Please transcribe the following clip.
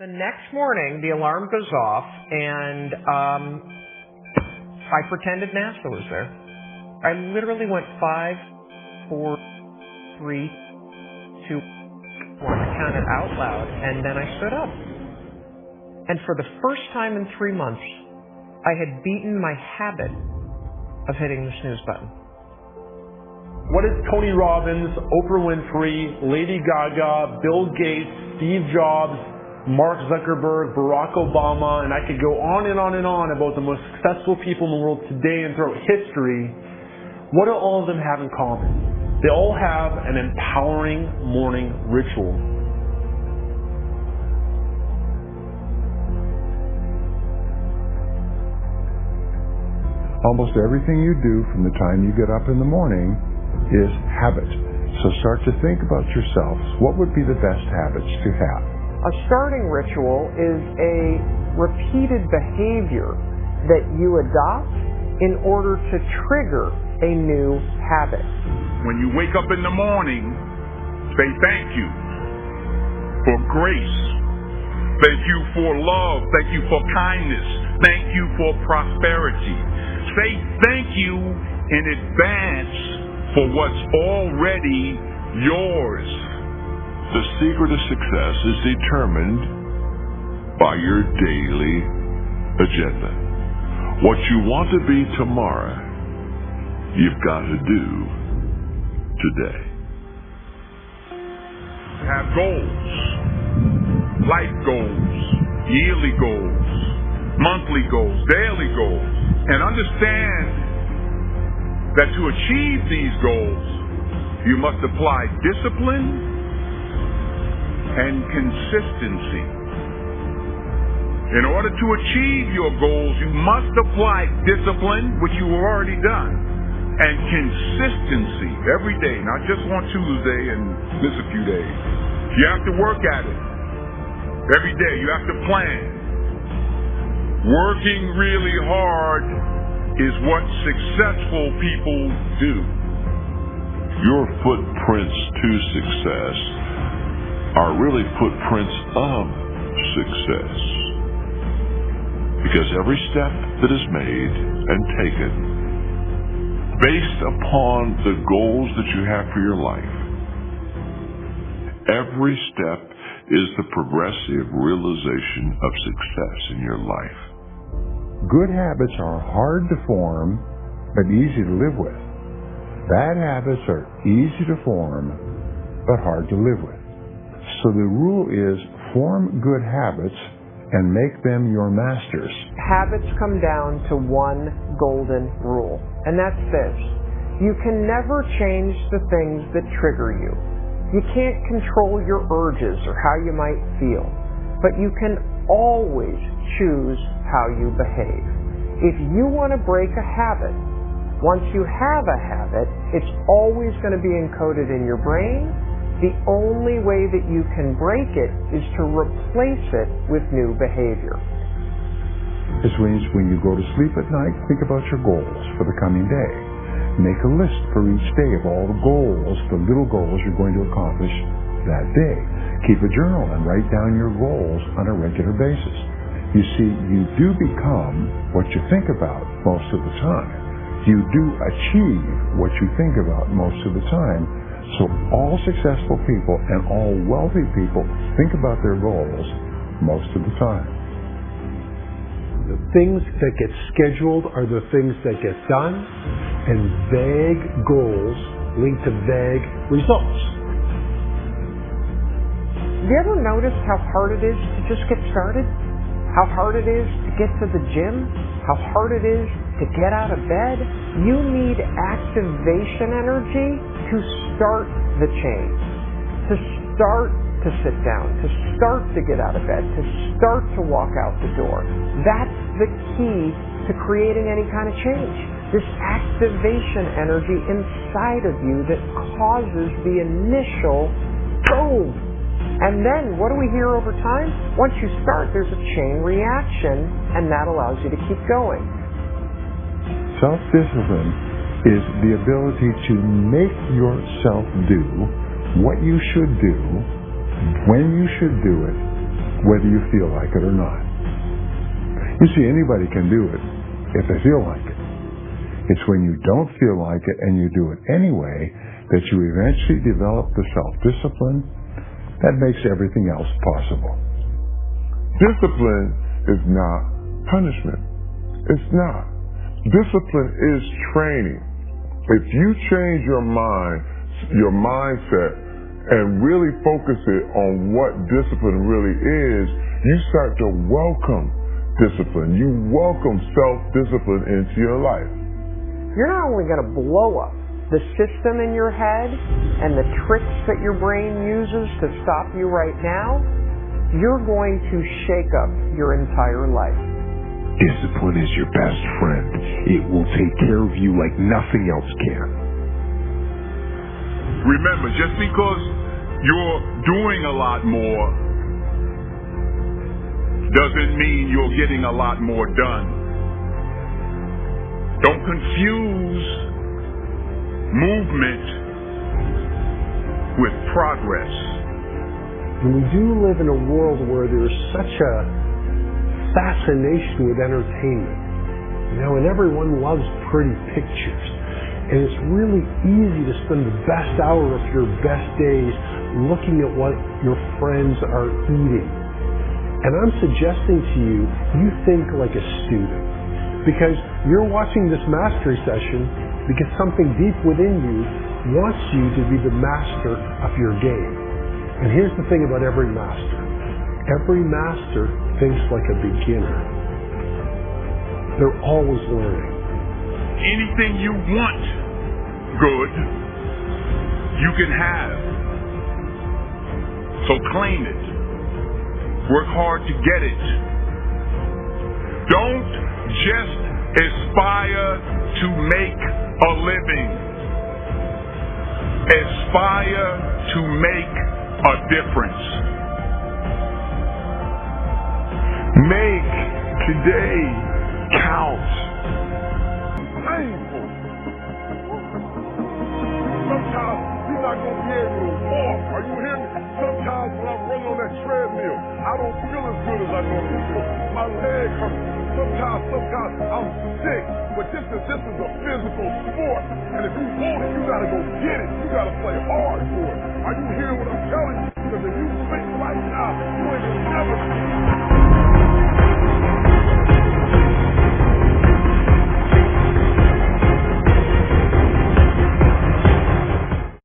The next morning, the alarm goes off, and I pretended NASA was there. I literally went 5, 4, 3, 2, 1. I counted out loud, and then I stood up. And for the first time in 3 months, I had beaten my habit of hitting the snooze button. What is Tony Robbins, Oprah Winfrey, Lady Gaga, Bill Gates, Steve Jobs, Mark Zuckerberg, Barack Obama, and I could go on and on and on about the most successful people in the world today and throughout history. What do all of them have in common? They all have an empowering morning ritual. Almost everything you do from the time you get up in the morning is habit. So start to think about yourselves. What would be the best habits to have? A starting ritual is a repeated behavior that you adopt in order to trigger a new habit. When you wake up in the morning, say thank you for grace. Thank you for love. Thank you for kindness. Thank you for prosperity. Say thank you in advance for what's already yours. The secret of success is determined by your daily agenda. What you want to be tomorrow, you've got to do today. Have goals, life goals, yearly goals, monthly goals, daily goals, and understand that to achieve these goals, you must apply discipline and consistency. In order to achieve your goals, you must apply discipline, which you have already done, and consistency every day, not just on Tuesday and miss a few days. You have to work at it every day. You have to plan. Working really hard is what successful people do. Your footprints to success are really footprints of success. Because every step that is made and taken based upon the goals that you have for your life, every step is the progressive realization of success in your life. Good habits are hard to form, but easy to live with. Bad habits are easy to form, but hard to live with. So the rule is form good habits and make them your masters. Habits come down to one golden rule, and that's this. You can never change the things that trigger you. You can't control your urges or how you might feel, but you can always choose how you behave. If you want to break a habit, once you have a habit, it's always going to be encoded in your brain. The only way that you can break it is to replace it with new behavior. This means when you go to sleep at night, think about your goals for the coming day. Make a list for each day of all the goals, the little goals you're going to accomplish that day. Keep a journal and write down your goals on a regular basis. You see, you do become what you think about most of the time. You do achieve what you think about most of the time. So all successful people and all wealthy people think about their goals most of the time. The things that get scheduled are the things that get done, and vague goals link to vague results. Have you ever noticed how hard it is to just get started? How hard it is to get to the gym? How hard it is to get out of bed? You need activation energy to start the change, to start to sit down, to start to get out of bed, to start to walk out the door. That's the key to creating any kind of change. This activation energy inside of you that causes the initial boom. And then what do we hear over time? Once you start, there's a chain reaction, and that allows you to keep going. Self-discipline is the ability to make yourself do what you should do, when you should do it, whether you feel like it or not. You see, anybody can do it if they feel like it. It's when you don't feel like it and you do it anyway that you eventually develop the self-discipline that makes everything else possible. Discipline is not punishment. It's not. Discipline is training. If you change your mindset, and really focus it on what discipline really is, you start to welcome discipline. You welcome self-discipline into your life. You're not only going to blow up the system in your head and the tricks that your brain uses to stop you right now, you're going to shake up your entire life. Discipline is your best friend. It will take care of you like nothing else can. Remember, just because you're doing a lot more doesn't mean you're getting a lot more done. Don't confuse movement with progress. And we do live in a world where there's such a fascination with entertainment. And everyone loves pretty pictures. And it's really easy to spend the best hour of your best days looking at what your friends are eating. And I'm suggesting to you, you think like a student. Because you're watching this mastery session because something deep within you wants you to be the master of your game. And here's the thing about every master. Every master thinks like a beginner. They're always learning. Anything you want good, you can have. So claim it. Work hard to get it. Don't just aspire to make a living. Aspire to make a difference. Make today count. Painful. Sometimes you're not going to be able to walk. Are you hearing me? Sometimes when I'm running on that treadmill, I don't feel as good as I normally feel. My leg hurts. Sometimes I'm sick. But this is a physical sport. And if you want it, you got to go get it. You got to play hard for